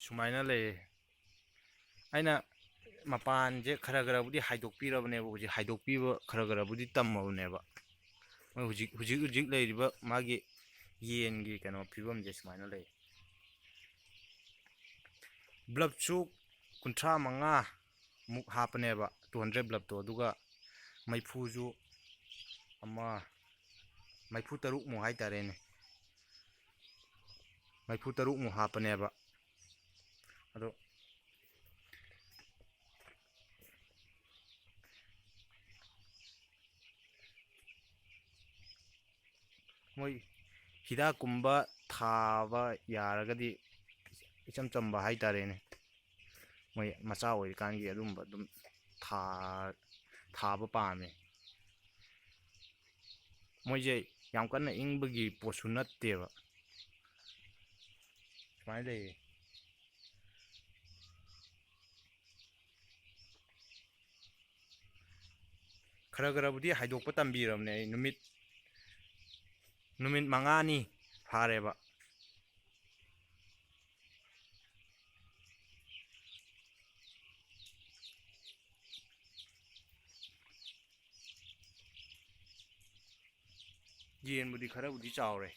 ꯁꯨꯃꯥꯏꯅ ꯂꯩ ꯑꯩꯅ ꯃꯄꯥꯟꯁꯦ ꯈꯔꯕꯨꯗꯤ ꯍꯥꯏꯗꯣꯛꯄꯤꯔꯕꯅꯦꯕ ꯍꯧꯖꯤꯛ ꯍꯥꯏꯗꯣꯛꯄꯤꯕ ꯈꯔꯕꯨꯗꯤ ꯇꯝꯃꯕꯅꯦꯕ ꯃꯣꯏ ꯍꯧꯖꯤꯛ ꯂꯩꯔꯤꯕ ꯃꯥꯒꯤ ꯌꯦꯟꯒꯤ ꯀꯩꯅꯣ ꯐꯤꯕꯝꯁꯦ ꯁꯨꯃꯥꯏꯅ ꯂꯩ ꯕ꯭ꯂꯞꯁꯨ 35 ꯃꯨꯛ ꯍꯥꯞꯄꯅꯦꯕ 200 ꯕ꯭ꯂꯞꯇꯣ ꯑꯗꯨꯒ ꯃꯩꯐꯨꯁꯨ ꯃꯩꯐꯨ 3ꯃꯨꯛ ꯍꯥꯏꯇꯥꯔꯦꯅꯦ ꯃꯩꯐꯨ 3ꯃꯨꯛ ꯍꯥꯞꯄꯅꯦꯕ ꯑꯗꯣ ꯃꯣꯏ ꯍꯤꯗꯥꯛꯀꯨꯝꯕ ꯊꯥꯕ ꯌꯥꯔꯒꯗꯤ ꯏꯆꯝ ꯆꯝꯕ ꯍꯥꯏꯇꯥꯔꯦꯅꯦ ꯃꯣꯏ ꯃꯆꯥ ꯑꯣꯏꯔꯤꯀꯥꯟꯒꯤ ꯑꯗꯨꯝꯕ ꯑꯗꯨꯝ ꯊꯥꯕ ꯄꯥꯝꯃꯦ ꯃꯣꯏꯁꯦ ꯌꯥꯝ ꯀꯟꯅ ꯏꯪꯕꯒꯤ ꯄꯣꯠꯁꯨ ꯅꯠꯇꯦꯕ ꯁꯨꯃꯥꯏꯅ ꯂꯩꯌꯦ ꯈꯔꯕꯨꯗꯤ ꯍꯥꯏꯗꯣꯛꯄ ꯇꯝꯕꯤꯔꯕꯅꯦ ꯑꯩ ꯅꯨꯃꯤꯠ 5ꯅꯤ ꯐꯥꯔꯦꯕ ꯌꯦꯟꯕꯨꯗꯤ ꯈꯔꯕꯨꯗꯤ ꯆꯥꯎꯔꯦ